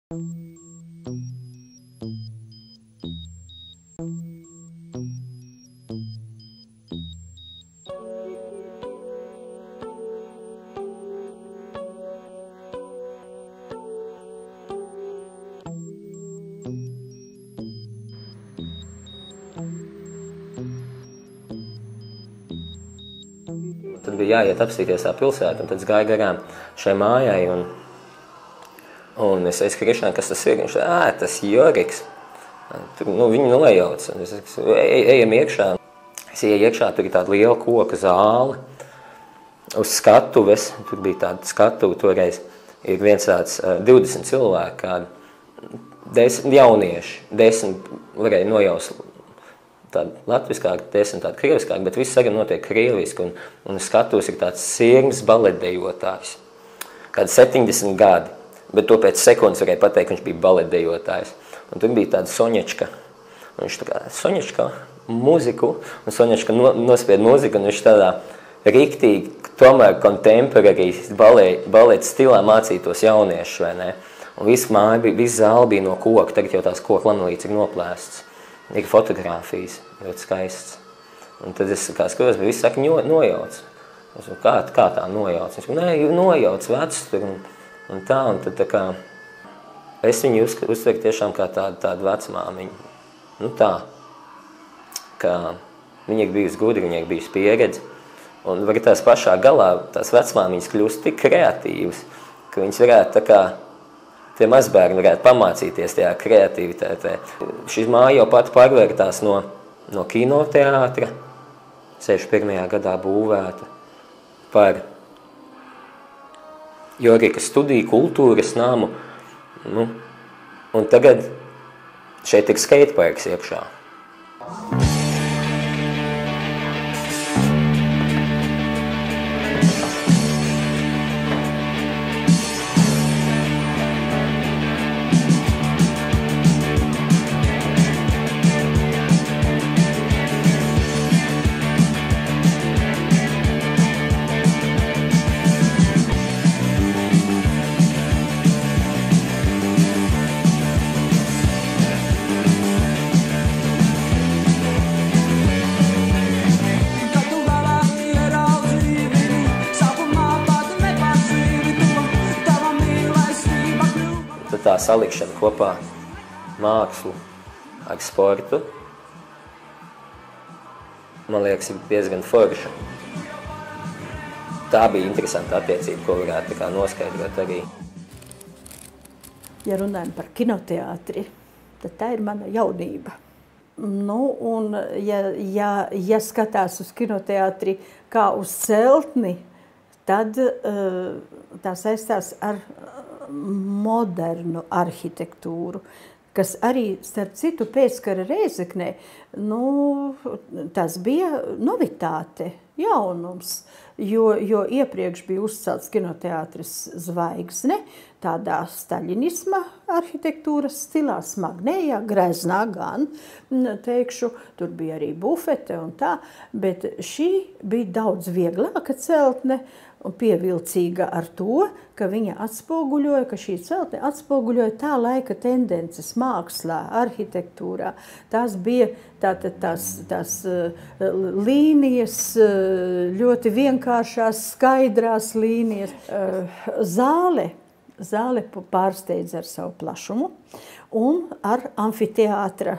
Tad bija jāiet apstīties tā pilsētu, un tad es gāju garām šai mājai, un es teicu Krišanai, kas tas ir. Viņš teica, tas Joriks. Tur, viņu nojauc. Es teicu, ejam iekšā. Es ieju iekšā, tur ir tāda liela koka zāle uz skatuves. Tur bija tāda skatuve toreiz. Ir viens tāds 20 cilvēki, kādi 10 jaunieši. 10 varēja nojaust tāda latviskāka, 10 tāda krieviskāka, bet viss arī notiek krieviski, un skatuves ir tāds sirms baletdejotājs. Kādi 70 gadi, bet to pēc sekundes varēja pateikt, viņš bija baletdejotājs. Un tur bija tāda Soņečka. Un viņš tā kā, Soņečka, muziku, un Soņečka nospied muziku, un viņš tādā riktīgi, tomēr contemporary baleta stilā mācītos jauniešus, vai ne? Un viss zāle bija no koka, tagad jau tās koka lanolīts ir noplēsts. Ir fotogrāfijas, ļoti skaists. Un tad es kā skatos, bet viss saka, nojauc. Es saku, kā tā nojauc? Viņš saka, nē, nojauc vecs tur un tā. Un tad tā kā es viņu uztveru tiešām kā tādu vecmāmiņu. Nu tā, ka viņa ir bijusi gudra, viņa ir bijusi pieredze. Un var tās pašā galā tās vecmāmiņas kļūst tik kreatīvas, ka viņas varētu tā kā tie mazbērni varētu pamācīties tajā kreativitātē. Šis māja jau pat pārvērtās no kinoteātra, 61. gadā būvēta, par Jorika studiju, kultūras namu. Un tagad šeit ir skateparks iekšā. Tā salikšana kopā mākslu ar sportu, man liekas, ir diezgan forša. Tā bija interesanta attiecība, ko varētu tā kā noskaidrot arī. Ja runājam par kinoteātri, tad tā ir mana jaunība. Un ja skatās uz kinoteātri kā uz celtni, tad tā saistās ar modernu arhitektūru, kas arī, starp citu, pēckara Rēzeknē, tas bija novitāte, jaunums, jo iepriekš bija uzcelts kinoteātris Zvaigzne, tādā staļinisma arhitektūras stilā, smagnējā, greznā gan, teikšu, tur bija arī bufete un tā, bet šī bija daudz vieglāka celtne, un pievilcīga ar to, ka viņa atspoguļoja, ka šī celtne atspoguļoja tā laika tendences mākslā, arhitektūrā. Tās bija tās līnijas, ļoti vienkāršās, skaidrās līnijas. Zāle pārsteidz ar savu plašumu un ar amfiteātra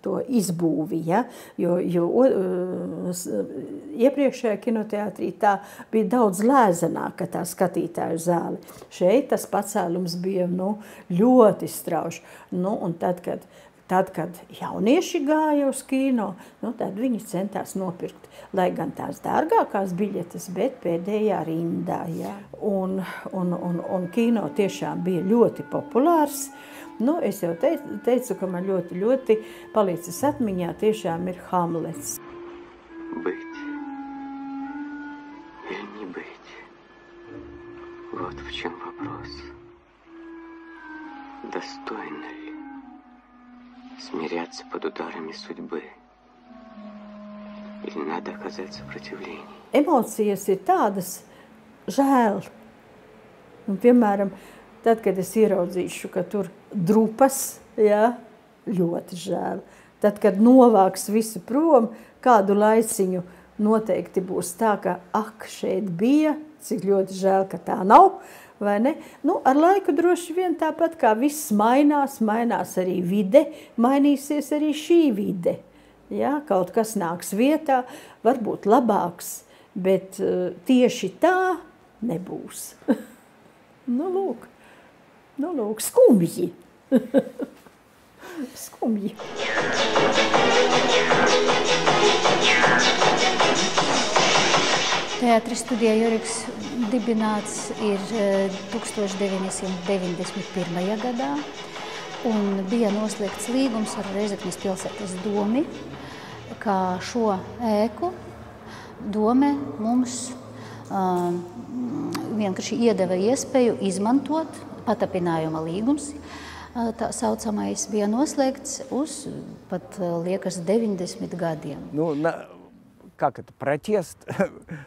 to izbūvi, ja? Jo iepriekšējā kinoteātrī tā bija daudz lēzenāka tā skatītāju zāle. Šeit tas pacēlums bija ļoti strauši. Un tad, kad jaunieši gāja uz kino, tad viņi centās nopirkt, lai gan tās dārgākās biļetes, bet pēdējā rindā. Ja? Un kino tiešām bija ļoti populārs. Es jau teicu, ka man ļoti, ļoti palicis atmiņā tiešām ir Hamlets. Быть или не быть? Вот в чем вопрос. Достойно ли смиряться под ударами судьбы? Или надо оказать сопротивление? Emocijas ir tādas žēl. Piemēram, tad, kad es ieraudzīšu, ka tur drupas, ja, ļoti žēl. Tad, kad novāks visu prom, kādu laiciņu noteikti būs tā, ka, šeit bija, cik ļoti žēl, ka tā nav, vai ne? Nu, ar laiku droši vien tāpat kā viss mainās arī vide, mainīsies arī šī vide. Ja, kaut kas nāks vietā, varbūt labāks, bet tieši tā nebūs. Nu, lūk, skumji. Skumji. Teātris Studija Joriks dibināts ir 1991. gadā un bija noslēgts līgums ar Reizeknes pilsētas domi, kā šo ēku dome mums vienkārši iedeva iespēju izmantot, patapinājuma līgums, tā saucamais, bija noslēgts uz pat, liekas, 90 gadiem. Как это, протест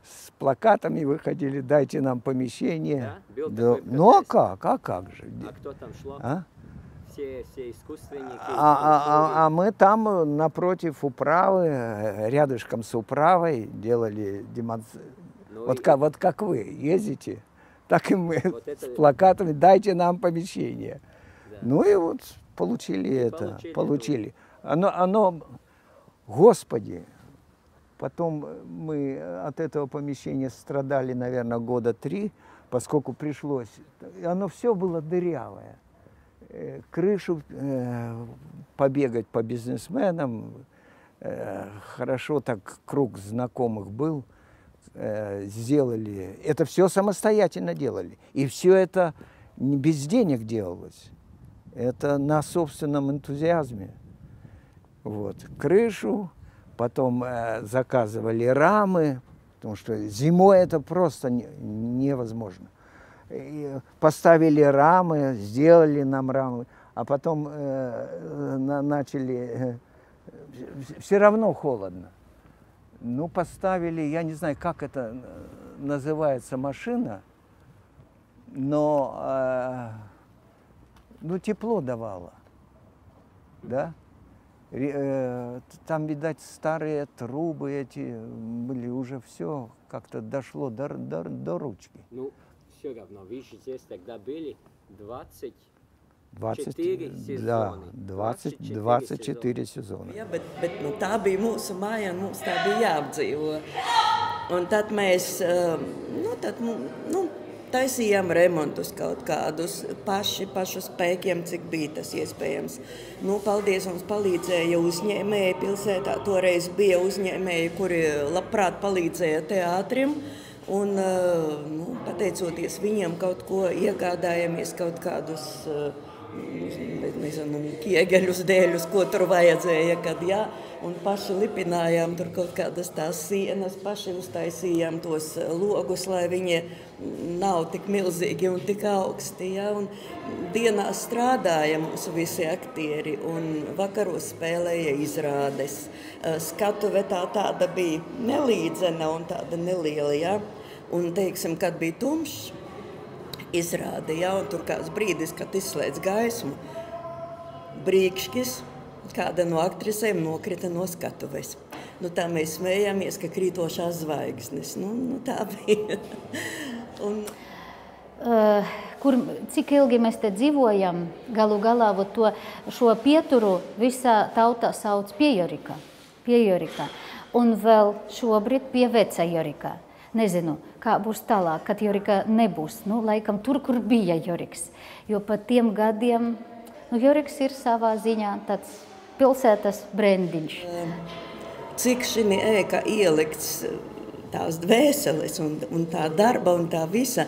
с плакатами выходили, дайте нам помещение. Да? Да. Ну а как же? А кто там шло? Все искусственники. А мы там напротив управы, рядышком с управой делали демонстрацию. Вот как вы ездите, так и мы вот с плакатами, дайте нам помещение. Да. Ну и вот получили это. Получили. Оно, Господи! Потом мы от этого помещения страдали, наверное, года 3, поскольку пришлось. Оно все было дырявое. Крышу побегать по бизнесменам. Хорошо так круг знакомых был. Сделали. Это все самостоятельно делали. И все это не без денег делалось. Это на собственном энтузиазме. Вот. Крышу. Потом заказывали рамы, потому что зимой это просто невозможно. И поставили рамы, сделали нам рамы, а потом начали... Все равно холодно. Ну, поставили, я не знаю, как это называется машина, но тепло давало, да? Там, видать, старые трубы эти были, уже все как-то дошло до ручки. Ну, все равно, вы же здесь тогда были 24 сезоны. Да, 24 сезона. Ja, bet tā bija mūsu māja, un mums tā bija jāapdzīvo. Un tad mēs taisījām remontus kaut kādus pašu spēkiem, cik bija tas iespējams. Nu, paldies, mums palīdzēja uzņēmēji pilsētā. Toreiz bija uzņēmēji, kuri labprāt palīdzēja teātrim. Un, pateicoties viņiem, kaut ko iegādājamies, kaut kādus, nezinu, kiegeļus, dēļus, ko tur vajadzēja, kad jā. Un paši lipinājām tur kaut kādas tās sienas, paši uztaisījām tos logus, lai viņi nav tik milzīgi un tik augsti. Ja? Un dienā strādāja mūsu visi aktieri un vakaros spēlēja izrādes. Skatuve tāda bija nelīdzena un tāda neliela. Ja? Un, teiksim, kad bija tumšs, izrāde, ja? Un tur kāds brīdis, kad izslēdz gaismu, brīkšķis, kāda no aktrisēm nokrita no skatuves. Nu, tā mēs smējāmies, ka krītošās zvaigznes. Nu, tā bija. Cik ilgi mēs te dzīvojam, galu galā šo pieturu visā tautā sauc pie Jorika. Un vēl šobrīd pie veca Jorika. Nezinu, kā būs tālāk, kad Jorika nebūs. Nu, laikam tur, kur bija Joriks. Jo pat tiem gadiem, Joriks ir savā ziņā tāds pilsētas brendiņš. Cik šī ēka ielikts tās dvēseles un tā darba un tā visa,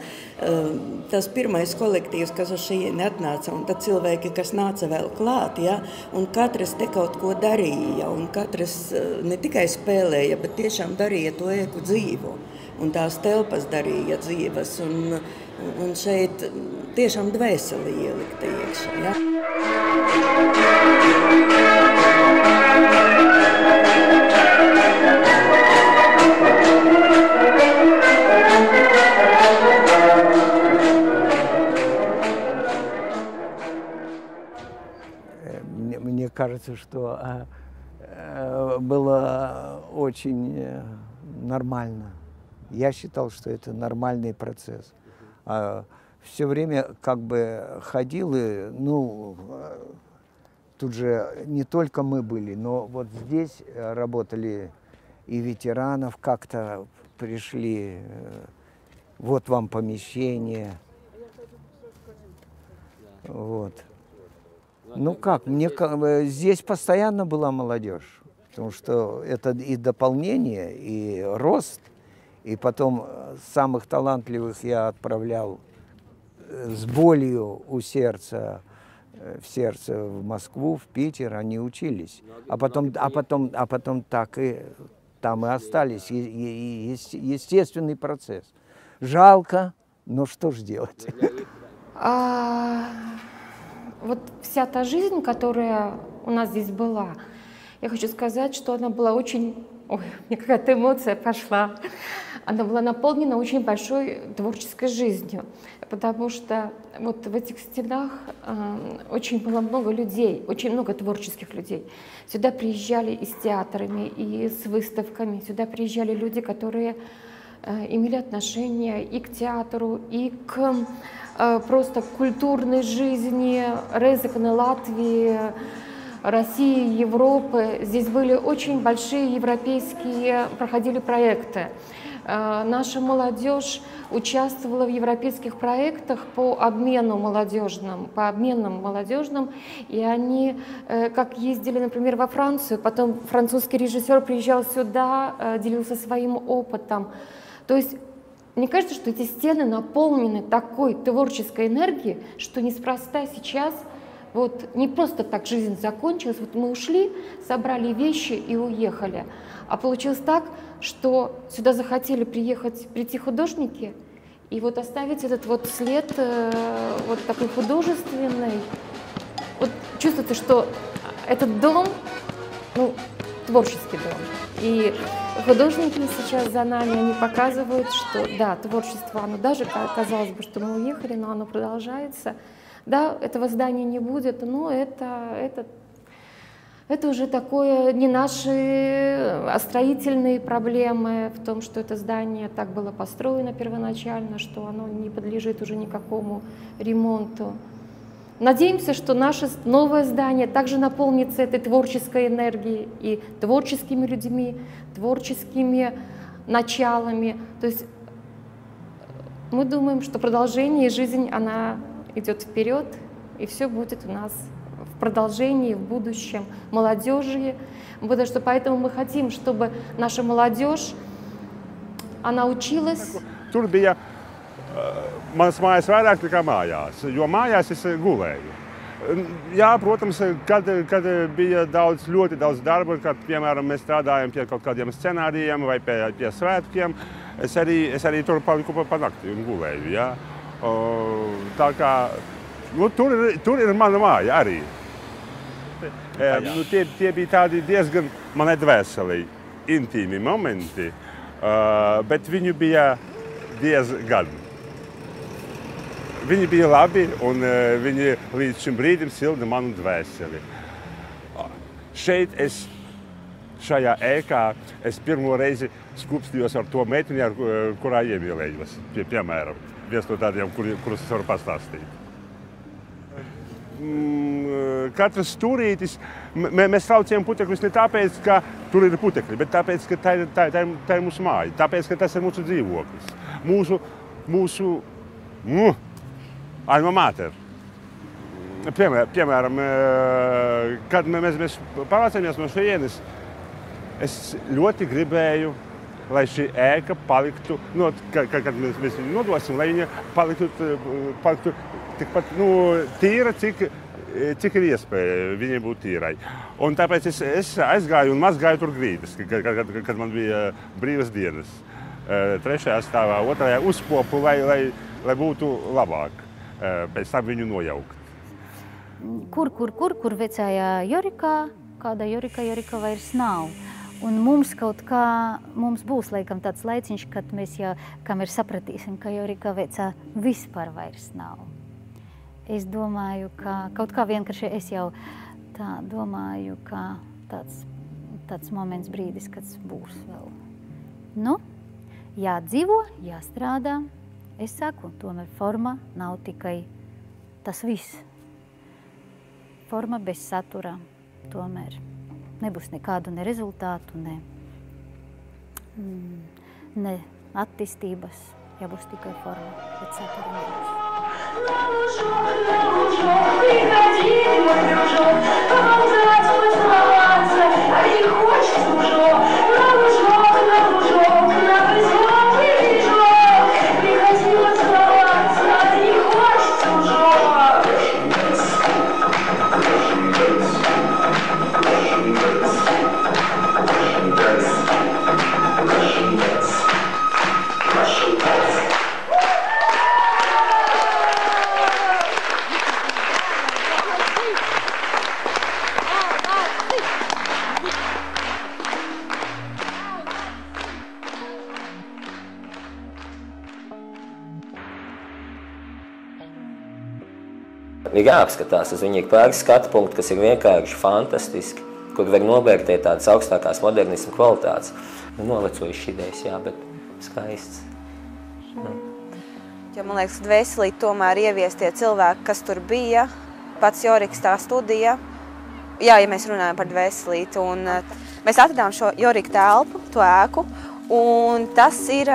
tas pirmais kolektīvs, kas uz šejieni atnāca, un tad cilvēki, kas nāca vēl klāt, ja, un katrs te kaut ko darīja, un katrs ne tikai spēlēja, bet tiešām darīja to ēku dzīvu, un tās telpas darīja dzīves, un šeit tiešām dvēseli ielikta iekšā. Ja. кажется, что было очень нормально. Я считал, что это нормальный процесс. Все время как бы ходил, и, ну, тут же не только мы были, но вот здесь работали и ветеранов как-то пришли. Вот вам помещение. Вот. Ну как, мне здесь постоянно была молодежь, потому что это и дополнение, и рост, и потом самых талантливых я отправлял с болью у сердца, в сердце в Москву, в Питер, они учились, а потом так и там и остались, естественный процесс. Жалко, но что ж делать? Вот вся та жизнь, которая у нас здесь была, я хочу сказать, что она была очень... Ой, мне какая-то эмоция пошла. Она была наполнена очень большой творческой жизнью, потому что вот в этих стенах очень было много людей, очень много творческих людей. Сюда приезжали и с театрами, и с выставками, сюда приезжали люди, которые имели отношение и к театру, и к просто культурной жизни Резекне, Латвии, России, Европы. Здесь были очень большие европейские, проходили проекты. Наша молодежь участвовала в европейских проектах по обменам молодежным, и они как ездили, например, во Францию, потом французский режиссер приезжал сюда, делился своим опытом. То есть мне кажется, что эти стены наполнены такой творческой энергией, что неспроста сейчас, вот не просто так жизнь закончилась, вот мы ушли, собрали вещи и уехали. А получилось так, что сюда захотели прийти художники и вот оставить этот вот след вот такой художественный. Вот чувствуется, что этот дом, ну, творческий дом. И художники сейчас за нами, они показывают, что да, творчество, оно даже, казалось бы, что мы уехали, но оно продолжается. Да, этого здания не будет, но это уже такое не наши строительные проблемы в том, что это здание так было построено первоначально, что оно не подлежит уже никакому ремонту. Надеемся, что наше новое здание также наполнится этой творческой энергией и творческими людьми, творческими началами. То есть мы думаем, что продолжение и жизнь, она идет вперед, и все будет у нас в продолжении, в будущем, молодежи. Потому что поэтому мы хотим, чтобы наша молодежь, она училась. Tur bija manas mājas vairāk nekā mājās, jo mājās es gulēju. Jā, protams, kad bija ļoti daudz darba, kad, piemēram, mēs strādājam pie kaut kādiem scenārijiem vai pie svētkiem, es arī tur paliku pa nakti un gulēju. Ja? Tā kā, nu, tur ir mana māja arī. Nu, tie bija tādi diezgan, man dvēselī, intīmi momenti, bet viņu bija diezgan. Viņi bija labi, un viņi līdz šim brīdim silda manu dvēseli. Šeit šajā ēkā es pirmo reizi skūpstījos ar to meiteni, kurā iemīlējos, piemēram, viens no tādiem, kurus es varu pastāstīt. Katrs stūrītis, mēs saucam putekļus ne tāpēc, ka tur ir putekļi, bet tāpēc, ka tā ir mūsu māja, tāpēc, ka tas ir mūsu dzīvoklis, mūsu alma mater. Piemēram, kad mēs pārvācāmies no šejienes, es ļoti gribēju, lai šī ēka paliktu, kad mēs viņu nodosim, lai viņa paliktu tikpat tīra, cik ir iespēja viņai būt tīrai. Un tāpēc es aizgāju un mazgāju tur grīdas, kad man bija brīvas dienas. 3. stāvā, 2. uzpopu, lai būtu labāk. Pēc tam viņu nojaukt. Kur vecājā Jorikā, kāda Jorika vairs nav. Un mums mums būs laikam tāds laiciņš, kad mēs jau kamēr sapratīsim, ka Jorika vecā vispār vairs nav. Es domāju, ka kaut kā vienkārši es jau tā domāju, ka tāds moments brīdis, kad būs vēl. Nu, jādzīvo, jāstrādā. Es saku, tomēr forma nav tikai tas viss. Forma bez satura tomēr nebūs nekādu ne rezultātu, ne attīstības. Ja būs tikai forma, bet satura nebūs. Ir jāapskatās uz viņu pāris skatu punktu, kas ir vienkārši fantastiski, kur var novērtēt tādas augstākās modernismu kvalitātes. Novecojuši idejas, jā, bet skaists. Jo, man liekas, dvēselī tomēr ievies tie cilvēki, kas tur bija, pats Joriks tā studija. Jā, ja mēs runājam par dvēselīti, un mēs atradām šo Jorika telpu, to ēku, un tas ir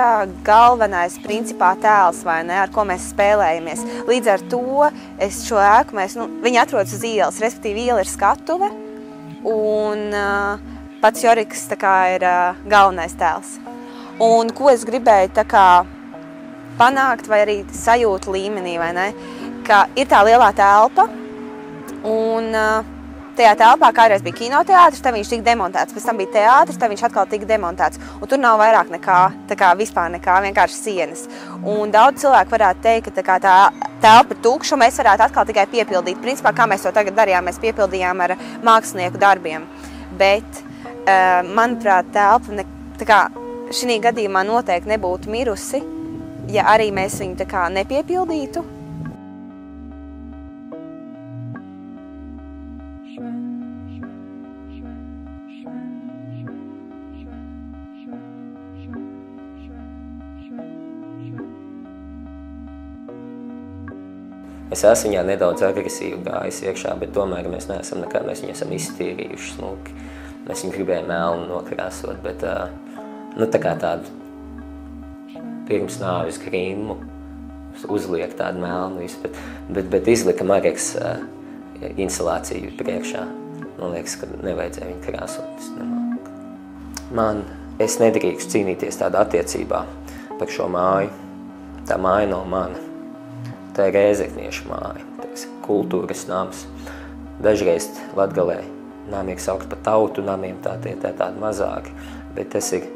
galvenais, principā, tēls, vai ne, ar ko mēs spēlējamies. Līdz ar to es šo ēku, viņi atrodas uz ielas, respektīvi iela ir skatuve, un pats Joriks tā kā ir galvenais tēls. Un ko es gribēju tā kā panākt, vai arī sajūtu līmenī, vai ne, ka ir tā lielā telpa, un tajā telpā kādreiz bija kinoteātris, tad viņš tika demontēts, pēc tam bija teātris, tad viņš atkal tika demontēts. Un tur nav vairāk nekā, tā kā vispār nekā, vienkārši sienas. Un daudz cilvēku varētu teikt, ka tā telpa ir tukša, un mēs varētu atkal tikai piepildīt. Principā, kā mēs to tagad darījām, mēs piepildījām ar mākslinieku darbiem. Bet, manuprāt, telpa tā kā šī gadījumā noteikti nebūtu mirusi, ja arī mēs viņu tā kā nepiepildītu. Es esmu viņā nedaudz agresīvi gājis iekšā, bet tomēr mēs neesam nekad, mēs viņu esam iztīrījuši smuki. Mēs viņu gribējām melnu nokrāsot, bet tā kā tādu pirms nāves grimmu uzliek tādu melnu visu, bet izlika Mareks instalāciju priekšā. Man liekas, ka nevajadzēja viņu krāsot. Es nedrīkstu cīnīties tādā attiecībā par šo māju. Tā māja nav mana. Tā ir rēzekniešu māja, kultūras nams. Dažreiz Latgalē namiek saukt par tautu namiem, tādi mazāki, bet tas ir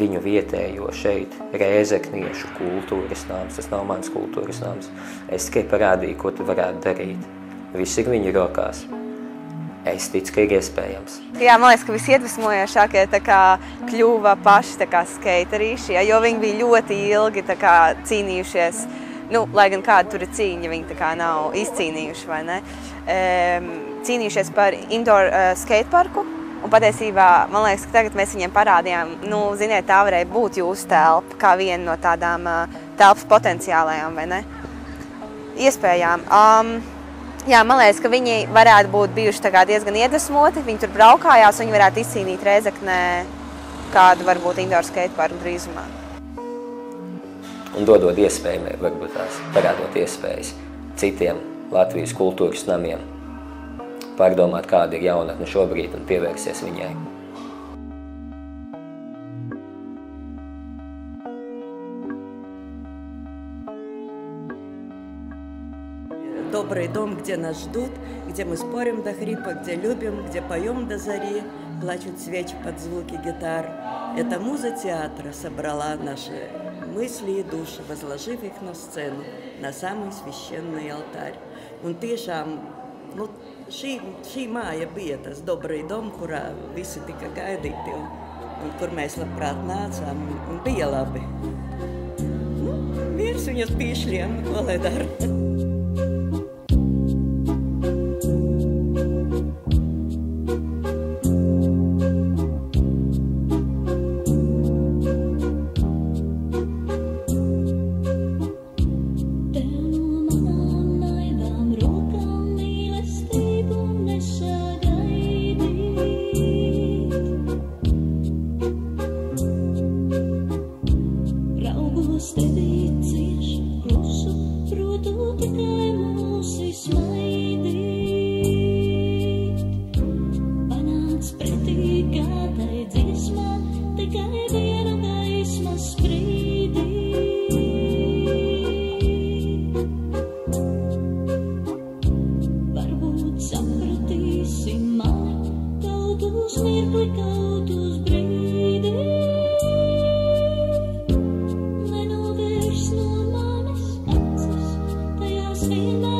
viņu vietējo šeit rēzekniešu kultūras nams. Tas nav mans kultūras nams. Es tikai parādīju, ko tu varētu darīt. Viss ir viņu rokās. Es ticu, ka ir iespējams. Jā, man liekas, ka visiedvesmojošākie kļuva paši skaterīši, jo viņi bija ļoti ilgi cīnījušies. Lai gan kāda tur ir cīņa, viņi nav izcīnījuši, vai ne? Cīnījušies par indoor skateparku, un patiesībā, man liekas, ka tagad mēs viņiem parādījām, ziniet, tā varēja būt jūsu telpa, kā viena no tādām telpas potenciālajām, vai ne? Iespējām. Jā, man liekas, ka viņi varētu būt bijuši diezgan iedvesmoti, viņi tur braukājās, un viņi varētu izcīnīt Rēzeknē kādu, varbūt, indoor skateparku drīzumā. Un dodot iespēju, varbūt tās parādot iespējas citiem Latvijas kultūras namiem pārdomāt, kāda ir jaunatne šobrīd un pievērsties viņai. Добрый дом, где нас ждут, где мы спорим до хрипа, где любим, где поем до зари, плачут свечи под звуки гитар. Эта муза театра собрала наши мысли и души, возложив их на сцену, на самый священный алтарь. Un tiešām, šī māja bija tas Dobrai dom, kurā visi tika gaidīti un kur mēs labprāt nācām un bija labi. Vīrs viņas pīšļiem, ko lai dara. tikai mūsi smaidīt. Panāc pretī kādai dziesmā, tikai vienu gaisma sprīdī. Varbūt sapratīsi mani, kaut uz mirkli, kaut uz brīdi. Nenovērš no manis acis, tajās vienmēr